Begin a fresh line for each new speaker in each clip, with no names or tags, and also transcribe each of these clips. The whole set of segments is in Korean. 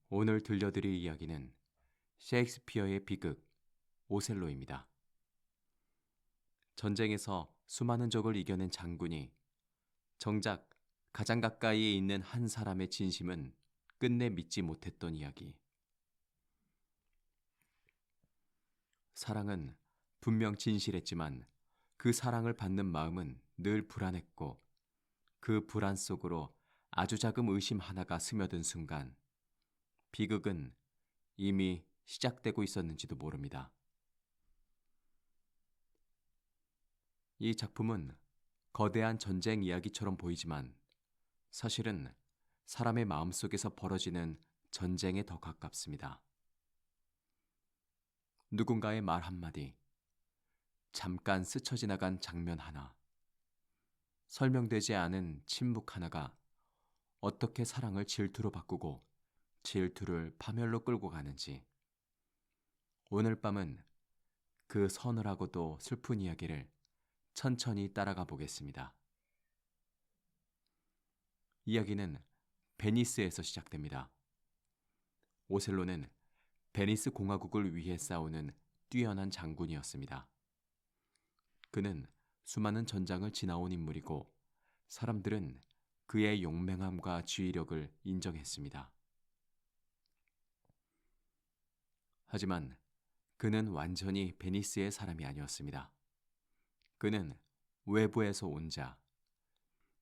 오늘 들려드릴 이야기는 셰익스피어의 비극 오셀로입니다. 전쟁에서 수많은 적을 이겨낸 장군이 정작 가장 가까이에 있는 한 사람의 진심은 끝내 믿지 못했던 이야기. 사랑은 분명 진실했지만 그 사랑을 받는 마음은 늘 불안했고 그 불안 속으로 아주 작은 의심 하나가 스며든 순간 비극은 이미 시작되고 있었는지도 모릅니다. 이 작품은 거대한 전쟁 이야기처럼 보이지만 사실은 사람의 마음속에서 벌어지는 전쟁에 더 가깝습니다. 누군가의 말 한마디, 잠깐 스쳐 지나간 장면 하나, 설명되지 않은 침묵 하나가 어떻게 사랑을 질투로 바꾸고 질투를 파멸로 끌고 가는지 오늘 밤은 그 서늘하고도 슬픈 이야기를 천천히 따라가 보겠습니다. 이야기는 베니스에서 시작됩니다. 오셀로는 베니스 공화국을 위해 싸우는 뛰어난 장군이었습니다. 그는 수많은 전장을 지나온 인물이고 사람들은 그의 용맹함과 지휘력을 인정했습니다. 하지만 그는 완전히 베니스의 사람이 아니었습니다. 그는 외부에서 온 자,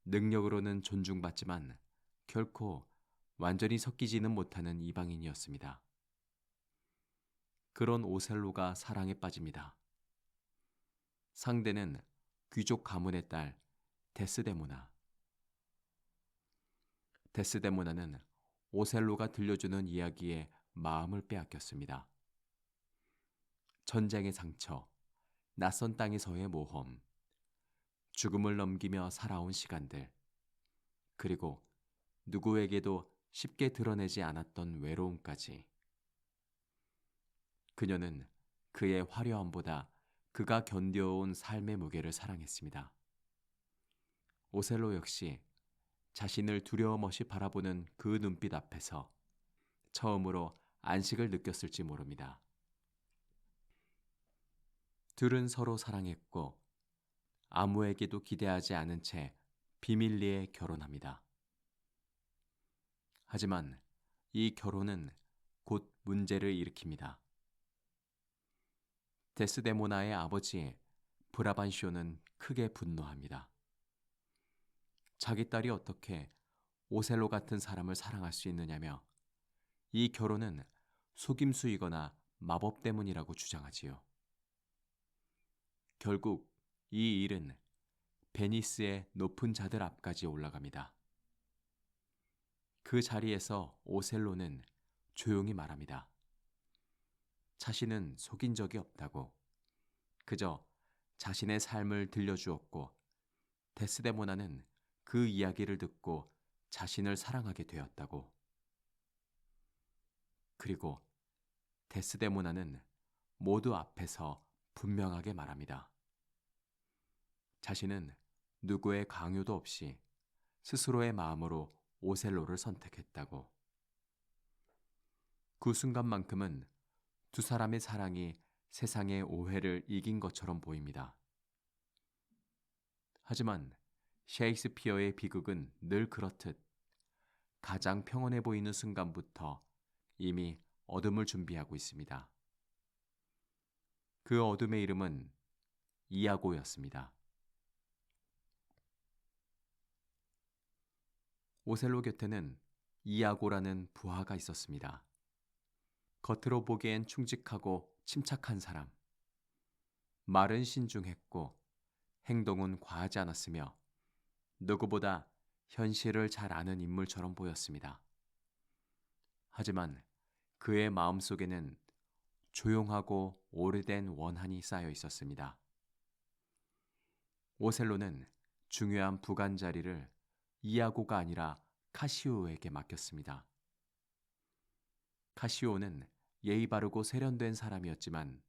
능력으로는 존중받지만 결코 완전히 섞이지는 못하는 이방인이었습니다. 그런 오셀로가 사랑에 빠집니다. 상대는 귀족 가문의 딸 데스데모나. 데스데모나는 오셀로가 들려주는 이야기에 마음을 빼앗겼습니다. 전쟁의 상처, 낯선 땅에서의 모험, 죽음을 넘기며 살아온 시간들, 그리고 누구에게도 쉽게 드러내지 않았던 외로움까지. 그녀는 그의 화려함보다 그가 견뎌온 삶의 무게를 사랑했습니다. 오셀로 역시 자신을 두려움없이 바라보는 그 눈빛 앞에서 처음으로 안식을 느꼈을지 모릅니다. 둘은 서로 사랑했고 아무에게도 기대하지 않은 채 비밀리에 결혼합니다. 하지만 이 결혼은 곧 문제를 일으킵니다. 데스데모나의 아버지 브라반쇼는 크게 분노합니다. 자기 딸이 어떻게 오셀로 같은 사람을 사랑할 수 있느냐며 이 결혼은 속임수이거나 마법 때문이라고 주장하지요. 결국 이 일은 베니스의 높은 자들 앞까지 올라갑니다. 그 자리에서 오셀로는 조용히 말합니다. 자신은 속인 적이 없다고, 그저 자신의 삶을 들려주었고 데스데모나는 그 이야기를 듣고 자신을 사랑하게 되었다고. 그리고 데스데모나는 모두 앞에서 분명하게 말합니다. 자신은 누구의 강요도 없이 스스로의 마음으로 오셀로를 선택했다고. 그 순간만큼은 두 사람의 사랑이 세상의 오해를 이긴 것처럼 보입니다. 하지만 셰익스피어의 비극은 늘 그렇듯 가장 평온해 보이는 순간부터 이미 어둠을 준비하고 있습니다. 그 어둠의 이름은 이아고였습니다. 오셀로 곁에는 이아고라는 부하가 있었습니다. 겉으로 보기엔 충직하고 침착한 사람. 말은 신중했고 행동은 과하지 않았으며 누구보다 현실을 잘 아는 인물처럼 보였습니다. 하지만 그의 마음속에는 조용하고 오래된 원한이 쌓여 있었습니다. 오셀로는 중요한 부관 자리를 이아고가 아니라 카시오에게 맡겼습니다. 카시오는 예의 바르고 세련된 사람이었지만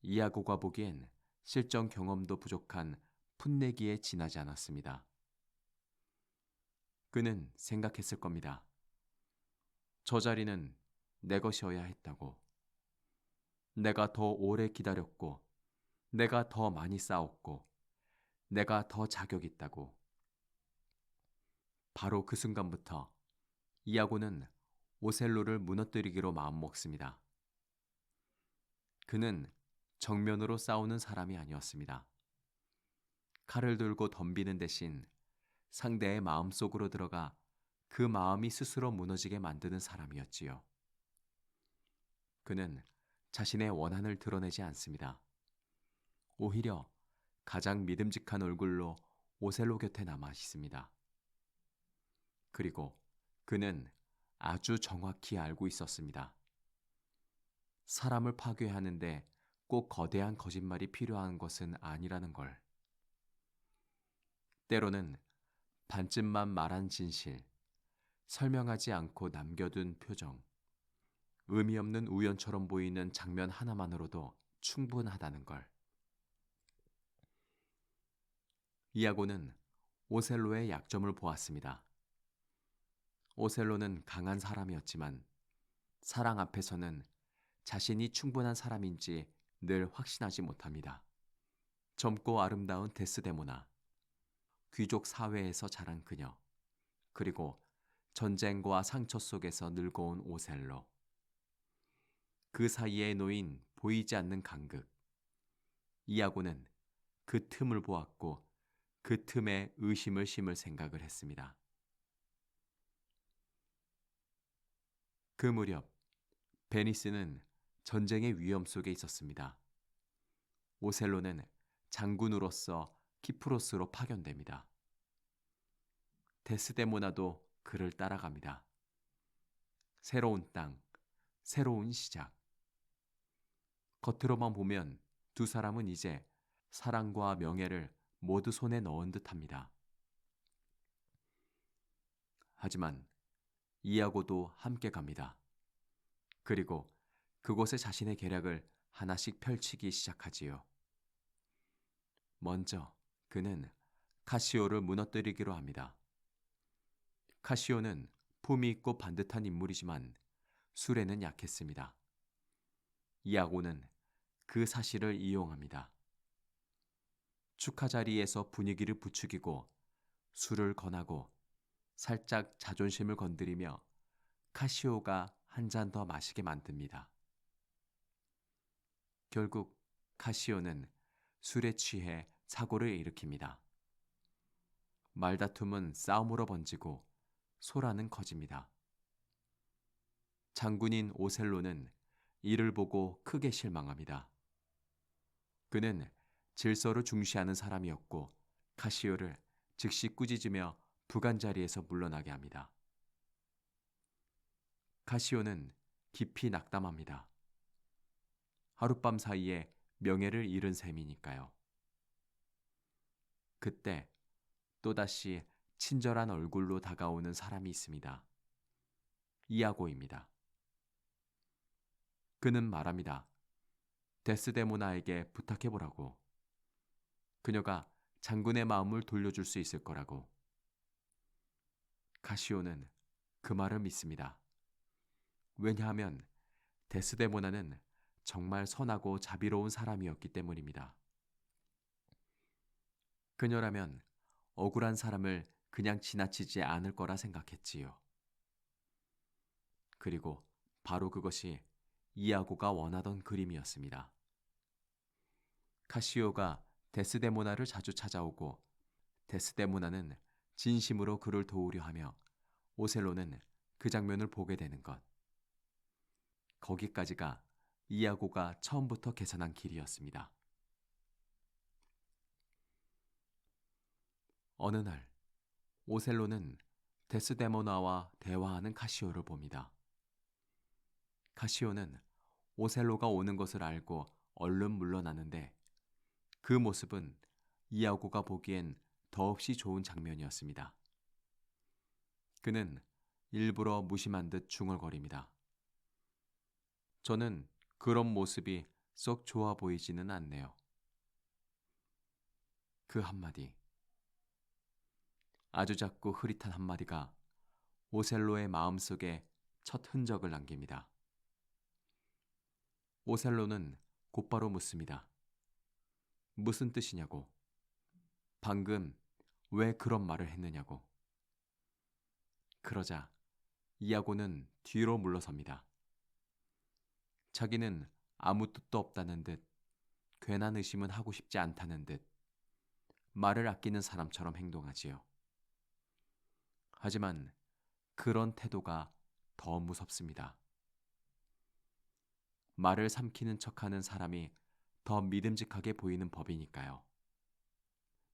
이아고가 보기엔 실전 경험도 부족한 풋내기에 지나지 않았습니다. 그는 생각했을 겁니다. 저 자리는 내 것이어야 했다고. 내가 더 오래 기다렸고, 내가 더 많이 싸웠고, 내가 더 자격 있다고. 바로 그 순간부터 이아고는 오셀로를 무너뜨리기로 마음먹습니다. 그는 정면으로 싸우는 사람이 아니었습니다. 칼을 들고 덤비는 대신 상대의 마음속으로 들어가 그 마음이 스스로 무너지게 만드는 사람이었지요. 그는 자신의 원한을 드러내지 않습니다. 오히려 가장 믿음직한 얼굴로 오셀로 곁에 남아 있습니다. 그리고 그는 아주 정확히 알고 있었습니다. 사람을 파괴하는데 꼭 거대한 거짓말이 필요한 것은 아니라는 걸. 때로는 반쯤만 말한 진실, 설명하지 않고 남겨둔 표정, 의미 없는 우연처럼 보이는 장면 하나만으로도 충분하다는 걸. 이아고는 오셀로의 약점을 보았습니다. 오셀로는 강한 사람이었지만 사랑 앞에서는 자신이 충분한 사람인지 늘 확신하지 못합니다. 젊고 아름다운 데스데모나, 귀족 사회에서 자란 그녀, 그리고 전쟁과 상처 속에서 늙어온 오셀로. 그 사이에 놓인 보이지 않는 간극. 이아고는 그 틈을 보았고 그 틈에 의심을 심을 생각을 했습니다. 그 무렵 베니스는 전쟁의 위험 속에 있었습니다. 오셀로는 장군으로서 키프로스로 파견됩니다. 데스데모나도 그를 따라갑니다. 새로운 땅, 새로운 시작. 겉으로만 보면 두 사람은 이제 사랑과 명예를 모두 손에 넣은 듯합니다. 하지만 이아고도 함께 갑니다. 그리고 그곳에 자신의 계략을 하나씩 펼치기 시작하지요. 먼저 그는 카시오를 무너뜨리기로 합니다. 카시오는 품이 있고 반듯한 인물이지만 술에는 약했습니다. 이아고는 그 사실을 이용합니다. 축하 자리에서 분위기를 부추기고 술을 권하고 살짝 자존심을 건드리며 카시오가 한 잔 더 마시게 만듭니다. 결국 카시오는 술에 취해 사고를 일으킵니다. 말다툼은 싸움으로 번지고 소란은 커집니다. 장군인 오셀로는 이를 보고 크게 실망합니다. 그는 질서를 중시하는 사람이었고 카시오를 즉시 꾸짖으며 부관 자리에서 물러나게 합니다. 카시오는 깊이 낙담합니다. 하룻밤 사이에 명예를 잃은 셈이니까요. 그때 또다시 친절한 얼굴로 다가오는 사람이 있습니다. 이아고입니다. 그는 말합니다. 데스데모나에게 부탁해보라고. 그녀가 장군의 마음을 돌려줄 수 있을 거라고. 카시오는 그 말을 믿습니다. 왜냐하면 데스데모나는 정말 선하고 자비로운 사람이었기 때문입니다. 그녀라면 억울한 사람을 그냥 지나치지 않을 거라 생각했지요. 그리고 바로 그것이 이아고가 원하던 그림이었습니다. 카시오가 데스데모나를 자주 찾아오고 데스데모나는 진심으로 그를 도우려 하며 오셀로는 그 장면을 보게 되는 것. 거기까지가 이아고가 처음부터 계산한 길이었습니다. 어느 날 오셀로는 데스데모나와 대화하는 카시오를 봅니다. 카시오는 오셀로가 오는 것을 알고 얼른 물러나는데 그 모습은 이아고가 보기엔 더없이 좋은 장면이었습니다. 그는 일부러 무심한 듯 중얼거립니다. 저는 그런 모습이 썩 좋아 보이지는 않네요. 그 한마디, 아주 작고 흐릿한 한마디가 오셀로의 마음속에 첫 흔적을 남깁니다. 오셀로는 곧바로 묻습니다. 무슨 뜻이냐고. 방금 왜 그런 말을 했느냐고. 그러자 이아고는 뒤로 물러섭니다. 자기는 아무 뜻도 없다는 듯, 괜한 의심은 하고 싶지 않다는 듯, 말을 아끼는 사람처럼 행동하지요. 하지만 그런 태도가 더 무섭습니다. 말을 삼키는 척하는 사람이 더 믿음직하게 보이는 법이니까요.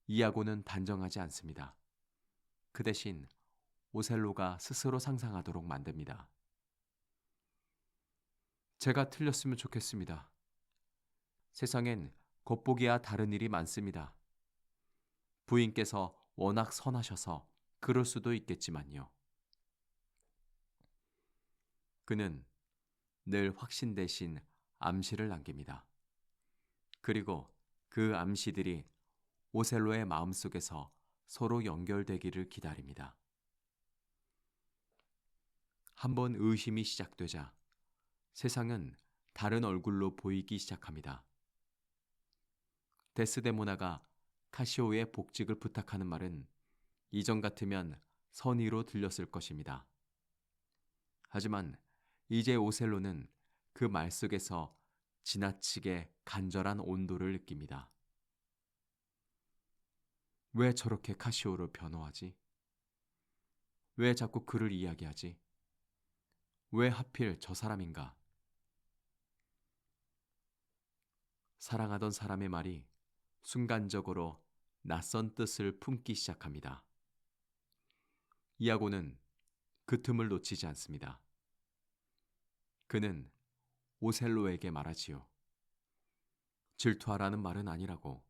이아고는 단정하지 않습니다. 그 대신 오셀로가 스스로 상상하도록 만듭니다. 제가 틀렸으면 좋겠습니다. 세상엔 겉보기야 다른 일이 많습니다. 부인께서 워낙 선하셔서 그럴 수도 있겠지만요. 그는 늘 확신 대신 암시를 남깁니다. 그리고 그 암시들이 오셀로의 마음속에서 서로 연결되기를 기다립니다. 한번 의심이 시작되자 세상은 다른 얼굴로 보이기 시작합니다. 데스데모나가 카시오의 복직을 부탁하는 말은 이전 같으면 선의로 들렸을 것입니다. 하지만 이제 오셀로는 그 말 속에서 지나치게 간절한 온도를 느낍니다. 왜 저렇게 카시오를 변호하지? 왜 자꾸 그를 이야기하지? 왜 하필 저 사람인가? 사랑하던 사람의 말이 순간적으로 낯선 뜻을 품기 시작합니다. 이아고는 그 틈을 놓치지 않습니다. 그는 오셀로에게 말하지요. 질투하라는 말은 아니라고.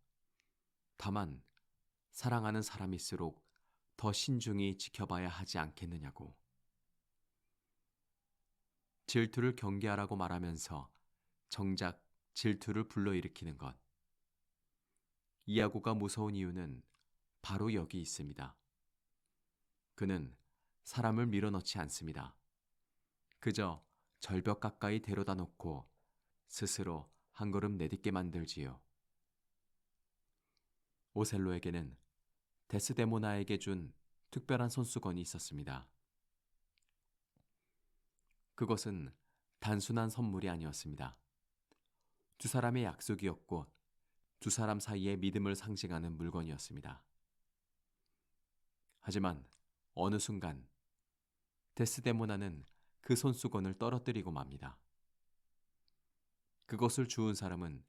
다만 사랑하는 사람일수록 더 신중히 지켜봐야 하지 않겠느냐고. 질투를 경계하라고 말하면서 정작 질투를 불러일으키는 것. 이아고가 무서운 이유는 바로 여기 있습니다. 그는 사람을 밀어넣지 않습니다. 그저 절벽 가까이 데려다 놓고 스스로 한 걸음 내딛게 만들지요. 오셀로에게는 데스데모나에게 준 특별한 손수건이 있었습니다. 그것은 단순한 선물이 아니었습니다. 두 사람의 약속이었고 두 사람 사이의 믿음을 상징하는 물건이었습니다. 하지만 어느 순간 데스데모나는 그 손수건을 떨어뜨리고 맙니다. 그것을 주운 사람은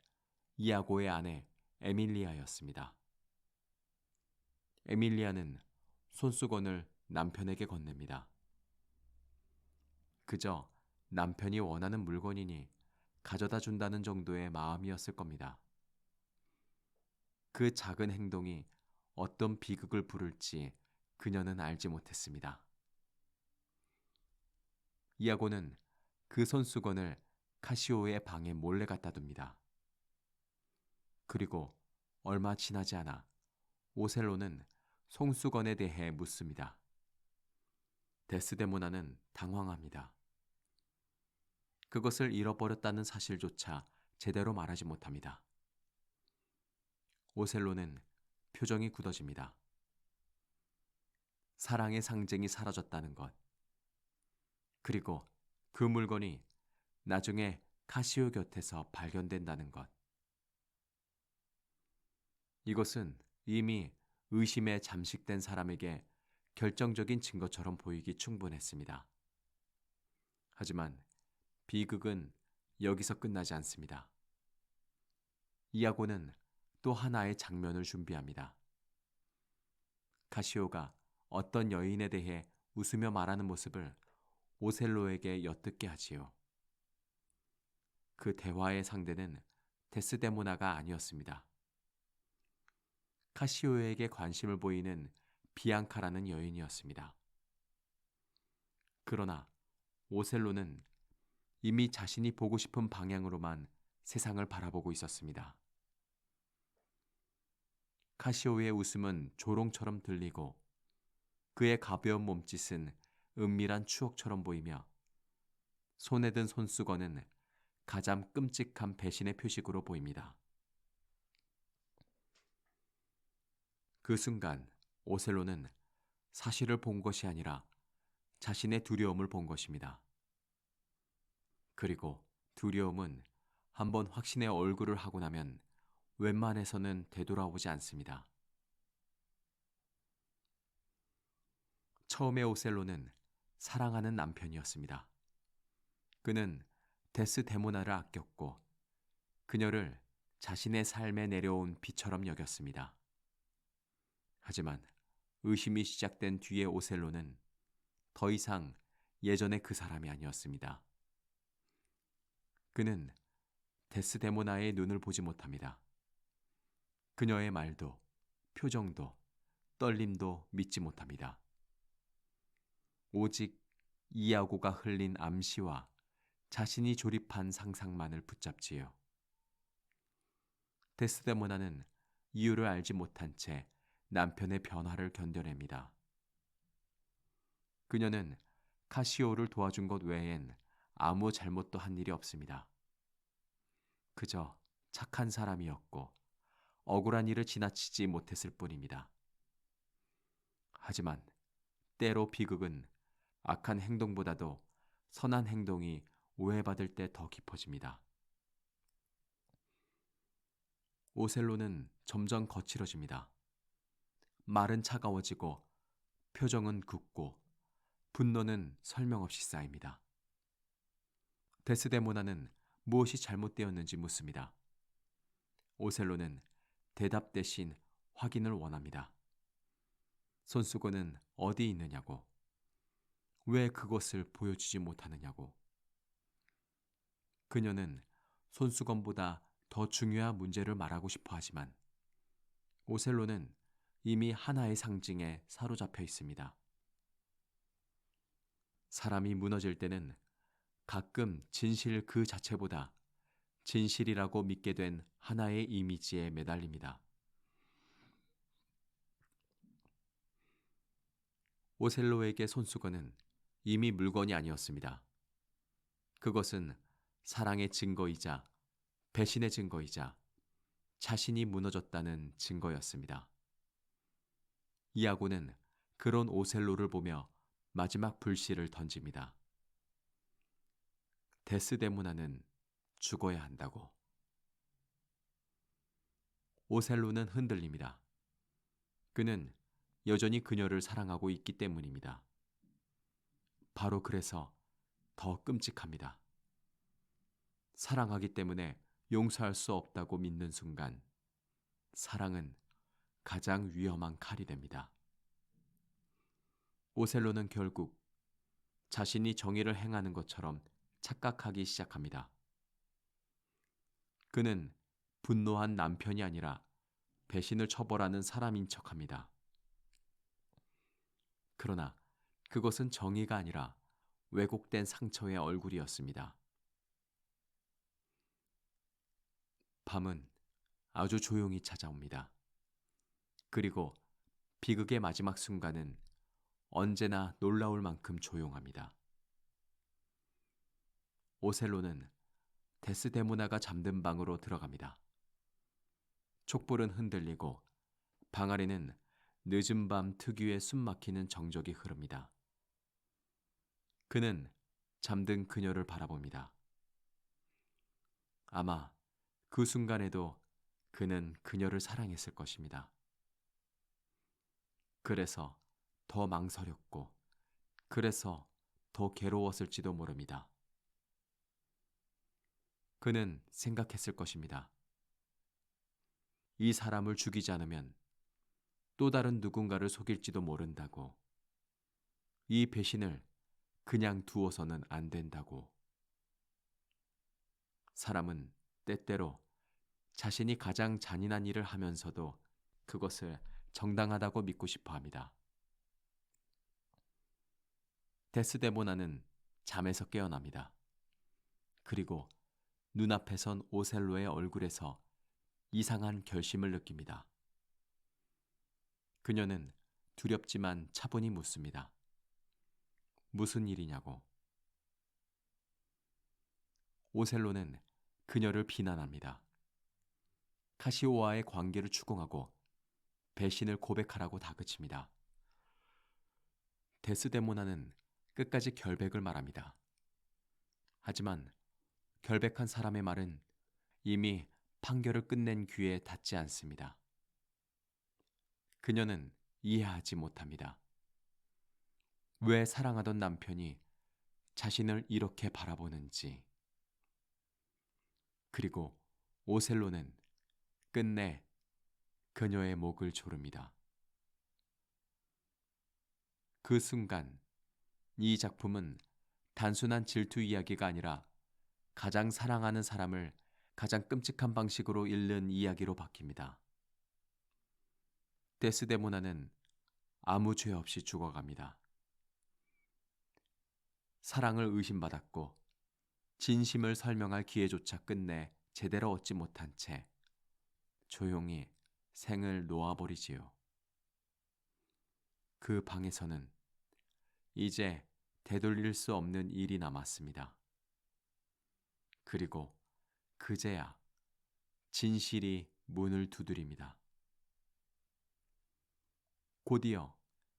이아고의 아내 에밀리아였습니다. 에밀리아는 손수건을 남편에게 건넵니다. 그저 남편이 원하는 물건이니 가져다 준다는 정도의 마음이었을 겁니다. 그 작은 행동이 어떤 비극을 부를지 그녀는 알지 못했습니다. 이아고는 그 손수건을 카시오의 방에 몰래 갖다 둡니다. 그리고 얼마 지나지 않아 오셀로는 손수건에 대해 묻습니다. 데스데모나는 당황합니다. 그것을 잃어버렸다는 사실조차 제대로 말하지 못합니다. 오셀로는 표정이 굳어집니다. 사랑의 상징이 사라졌다는 것. 그리고 그 물건이 나중에 카시오 곁에서 발견된다는 것. 이것은 이미 의심에 잠식된 사람에게 결정적인 증거처럼 보이기 충분했습니다. 하지만 비극은 여기서 끝나지 않습니다. 이아고는 또 하나의 장면을 준비합니다. 카시오가 어떤 여인에 대해 웃으며 말하는 모습을 오셀로에게 엿듣게 하지요. 그 대화의 상대는 데스데모나가 아니었습니다. 카시오에게 관심을 보이는 비앙카라는 여인이었습니다. 그러나 오셀로는 이미 자신이 보고 싶은 방향으로만 세상을 바라보고 있었습니다. 카시오의 웃음은 조롱처럼 들리고 그의 가벼운 몸짓은 은밀한 추억처럼 보이며 손에 든 손수건은 가장 끔찍한 배신의 표식으로 보입니다. 그 순간 오셀로는 사실을 본 것이 아니라 자신의 두려움을 본 것입니다. 그리고 두려움은 한번 확신의 얼굴을 하고 나면 웬만해서는 되돌아오지 않습니다. 처음에 오셀로는 사랑하는 남편이었습니다. 그는 데스데모나를 아꼈고 그녀를 자신의 삶에 내려온 비처럼 여겼습니다. 하지만 의심이 시작된 뒤에 오셀로는 더 이상 예전의 그 사람이 아니었습니다. 그는 데스데모나의 눈을 보지 못합니다. 그녀의 말도, 표정도, 떨림도 믿지 못합니다. 오직 이아고가 흘린 암시와 자신이 조립한 상상만을 붙잡지요. 데스데모나는 이유를 알지 못한 채 남편의 변화를 견뎌냅니다. 그녀는 카시오를 도와준 것 외엔 아무 잘못도 한 일이 없습니다. 그저 착한 사람이었고 억울한 일을 지나치지 못했을 뿐입니다. 하지만 때로 비극은 악한 행동보다도 선한 행동이 오해받을 때 더 깊어집니다. 오셀로는 점점 거칠어집니다. 말은 차가워지고 표정은 굳고 분노는 설명 없이 쌓입니다. 데스데모나는 무엇이 잘못되었는지 묻습니다. 오셀로는 대답 대신 확인을 원합니다. 손수건은 어디 있느냐고, 왜 그것을 보여주지 못하느냐고. 그녀는 손수건보다 더 중요한 문제를 말하고 싶어 하지만 오셀로는 이미 하나의 상징에 사로잡혀 있습니다. 사람이 무너질 때는 가끔 진실 그 자체보다 진실이라고 믿게 된 하나의 이미지에 매달립니다. 오셀로에게 손수건은 이미 물건이 아니었습니다. 그것은 사랑의 증거이자 배신의 증거이자 자신이 무너졌다는 증거였습니다. 이아고는 그런 오셀로를 보며 마지막 불씨를 던집니다. 데스데모나는 죽어야 한다고. 오셀로는 흔들립니다. 그는 여전히 그녀를 사랑하고 있기 때문입니다. 바로 그래서 더 끔찍합니다. 사랑하기 때문에 용서할 수 없다고 믿는 순간 사랑은 가장 위험한 칼이 됩니다. 오셀로는 결국 자신이 정의를 행하는 것처럼 착각하기 시작합니다. 그는 분노한 남편이 아니라 배신을 처벌하는 사람인 척합니다. 그러나 그것은 정의가 아니라 왜곡된 상처의 얼굴이었습니다. 밤은 아주 조용히 찾아옵니다. 그리고 비극의 마지막 순간은 언제나 놀라울 만큼 조용합니다. 오셀로는 데스데모나가 잠든 방으로 들어갑니다. 촛불은 흔들리고 방 안에는 늦은 밤 특유의 숨막히는 정적이 흐릅니다. 그는 잠든 그녀를 바라봅니다. 아마 그 순간에도 그는 그녀를 사랑했을 것입니다. 그래서 더 망설였고, 그래서 더 괴로웠을지도 모릅니다. 그는 생각했을 것입니다. 이 사람을 죽이지 않으면 또 다른 누군가를 속일지도 모른다고. 이 배신을 그냥 두어서는 안 된다고. 사람은 때때로 자신이 가장 잔인한 일을 하면서도 그것을 정당하다고 믿고 싶어 합니다. 데스데모나는 잠에서 깨어납니다. 그리고 눈앞에 선 오셀로의 얼굴에서 이상한 결심을 느낍니다. 그녀는 두렵지만 차분히 묻습니다. 무슨 일이냐고. 오셀로는 그녀를 비난합니다. 카시오와의 관계를 추궁하고 배신을 고백하라고 다그칩니다. 데스데모나는 끝까지 결백을 말합니다. 하지만 결백한 사람의 말은 이미 판결을 끝낸 귀에 닿지 않습니다. 그녀는 이해하지 못합니다. 왜 사랑하던 남편이 자신을 이렇게 바라보는지. 그리고 오셀로는 끝내 그녀의 목을 조릅니다. 그 순간 이 작품은 단순한 질투 이야기가 아니라 가장 사랑하는 사람을 가장 끔찍한 방식으로 잃는 이야기로 바뀝니다. 데스데모나는 아무 죄 없이 죽어갑니다. 사랑을 의심받았고 진심을 설명할 기회조차 끝내 제대로 얻지 못한 채 조용히 생을 놓아버리지요. 그 방에서는 이제 되돌릴 수 없는 일이 남았습니다. 그리고 그제야 진실이 문을 두드립니다. 곧이어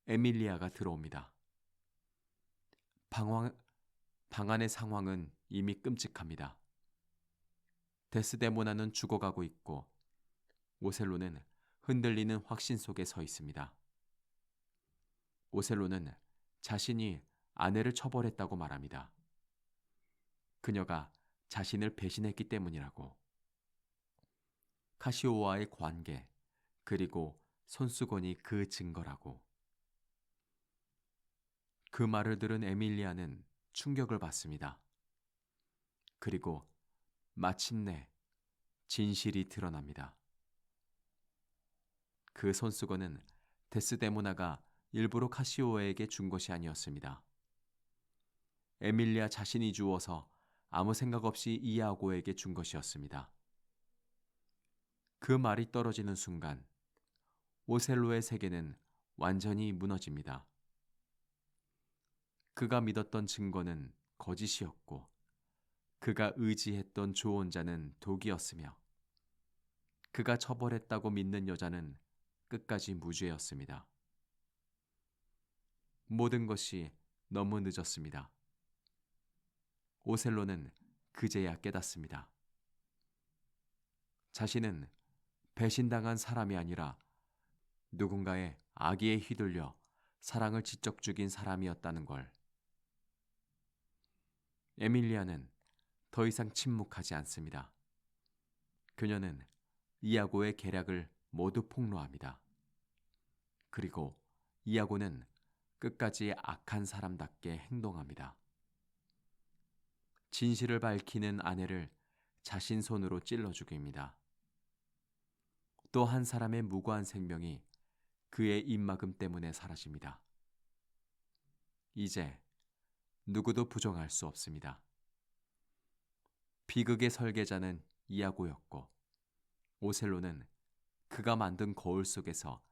에밀리아가 들어옵니다. 방 안의 상황은 이미 끔찍합니다. 데스데모나는 죽어가고 있고 오셀로는 흔들리는 확신 속에 서 있습니다. 오셀로는 자신이 아내를 처벌했다고 말합니다. 그녀가 자신을 배신했기 때문이라고. 카시오와의 관계, 그리고 손수건이 그 증거라고. 그 말을 들은 에밀리아는 충격을 받습니다. 그리고 마침내 진실이 드러납니다. 그 손수건은 데스데모나가 일부러 카시오에게 준 것이 아니었습니다. 에밀리아 자신이 주워서 아무 생각 없이 이아고에게 준 것이었습니다. 그 말이 떨어지는 순간 오셀로의 세계는 완전히 무너집니다. 그가 믿었던 증거는 거짓이었고 그가 의지했던 조언자는 독이었으며 그가 처벌했다고 믿는 여자는 끝까지 무죄였습니다. 모든 것이 너무 늦었습니다. 오셀로는 그제야 깨닫습니다. 자신은 배신당한 사람이 아니라 누군가의 악의에 휘둘려 사랑을 지적 죽인 사람이었다는 걸. 에밀리아는 더 이상 침묵하지 않습니다. 그녀는 이아고의 계략을 모두 폭로합니다. 그리고 이아고는 끝까지 악한 사람답게 행동합니다. 진실을 밝히는 아내를 자신 손으로 찔러 죽입니다. 또 한 사람의 무고한 생명이 그의 입막음 때문에 사라집니다. 이제 누구도 부정할 수 없습니다. 비극의 설계자는 이아고였고 오셀로는 그가 만든 거울 속에서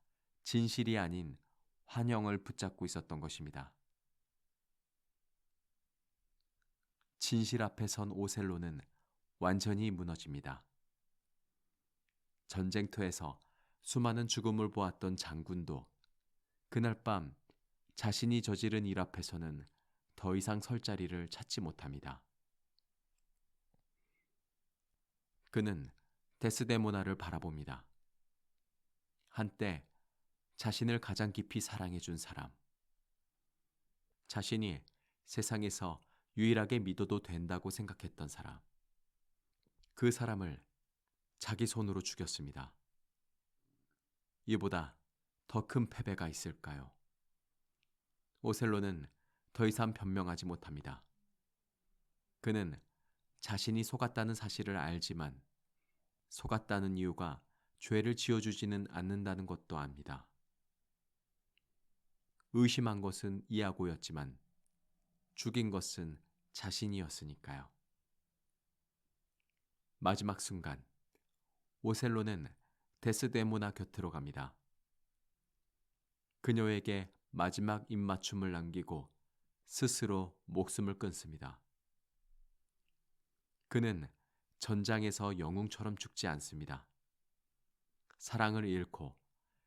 진실이 아닌 환영을 붙잡고 있었던 것입니다. 진실 앞에 선 오셀로는 완전히 무너집니다. 전쟁터에서 수많은 죽음을 보았던 장군도 그날 밤 자신이 저지른 일 앞에서는 더 이상 설 자리를 찾지 못합니다. 그는 데스데모나를 바라봅니다. 한때 자신을 가장 깊이 사랑해준 사람. 자신이 세상에서 유일하게 믿어도 된다고 생각했던 사람. 그 사람을 자기 손으로 죽였습니다. 이보다 더 큰 패배가 있을까요? 오셀로는 더 이상 변명하지 못합니다. 그는 자신이 속았다는 사실을 알지만 속았다는 이유가 죄를 지어주지는 않는다는 것도 압니다. 의심한 것은 이아고였지만 죽인 것은 자신이었으니까요. 마지막 순간 오셀로는 데스데모나 곁으로 갑니다. 그녀에게 마지막 입맞춤을 남기고 스스로 목숨을 끊습니다. 그는 전장에서 영웅처럼 죽지 않습니다. 사랑을 잃고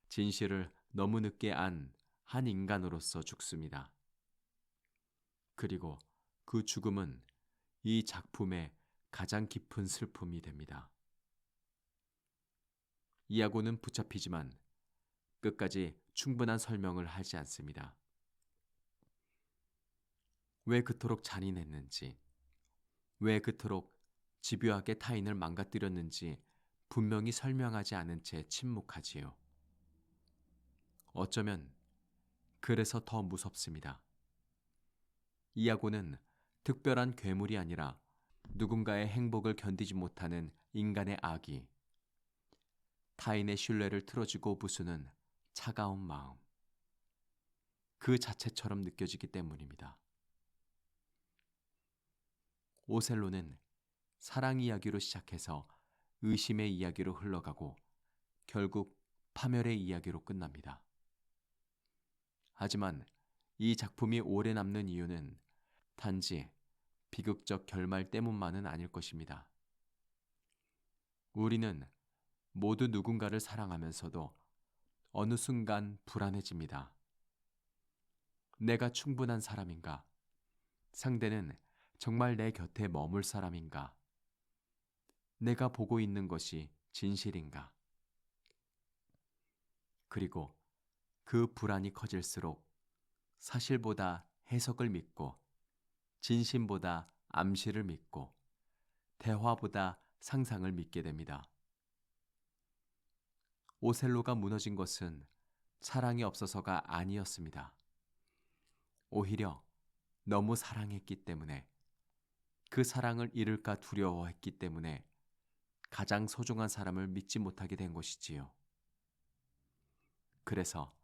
진실을 너무 늦게 안 한 인간으로서 죽습니다. 그리고 그 죽음은 이 작품의 가장 깊은 슬픔이 됩니다. 이아고는 붙잡히지만 끝까지 충분한 설명을 하지 않습니다. 왜 그토록 잔인했는지, 왜 그토록 집요하게 타인을 망가뜨렸는지 분명히 설명하지 않은 채 침묵하지요. 어쩌면 그래서 더 무섭습니다. 이아고는 특별한 괴물이 아니라 누군가의 행복을 견디지 못하는 인간의 악이, 타인의 신뢰를 틀어지고 부수는 차가운 마음, 그 자체처럼 느껴지기 때문입니다. 오셀로는 사랑 이야기로 시작해서 의심의 이야기로 흘러가고 결국 파멸의 이야기로 끝납니다. 하지만 이 작품이 오래 남는 이유는 단지 비극적 결말 때문만은 아닐 것입니다. 우리는 모두 누군가를 사랑하면서도 어느 순간 불안해집니다. 내가 충분한 사람인가? 상대는 정말 내 곁에 머물 사람인가? 내가 보고 있는 것이 진실인가? 그리고 그 불안이 커질수록 사실보다 해석을 믿고 진심보다 암시를 믿고 대화보다 상상을 믿게 됩니다. 오셀로가 무너진 것은 사랑이 없어서가 아니었습니다. 오히려 너무 사랑했기 때문에, 그 사랑을 잃을까 두려워했기 때문에 가장 소중한 사람을 믿지 못하게 된 것이지요. 그래서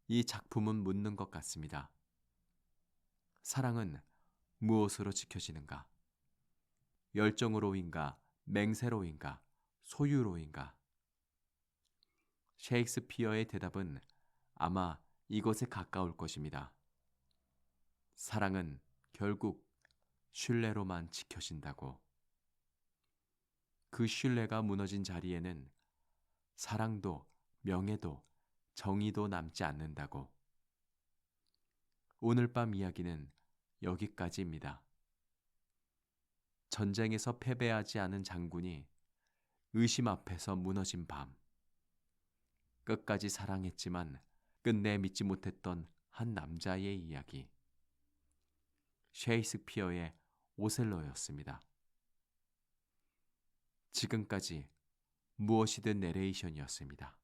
이 작품은 묻는 것 같습니다. 사랑은 무엇으로 지켜지는가? 열정으로인가? 맹세로인가? 소유로인가? 셰익스피어의 대답은 아마 이것에 가까울 것입니다. 사랑은 결국 신뢰로만 지켜진다고. 그 신뢰가 무너진 자리에는 사랑도 명예도 정의도 남지 않는다고. 오늘 밤 이야기는 여기까지입니다. 전쟁에서 패배하지 않은 장군이 의심 앞에서 무너진 밤. 끝까지 사랑했지만 끝내 믿지 못했던 한 남자의 이야기. 셰익스피어의 오셀로였습니다. 지금까지 무엇이든 내레이션이었습니다.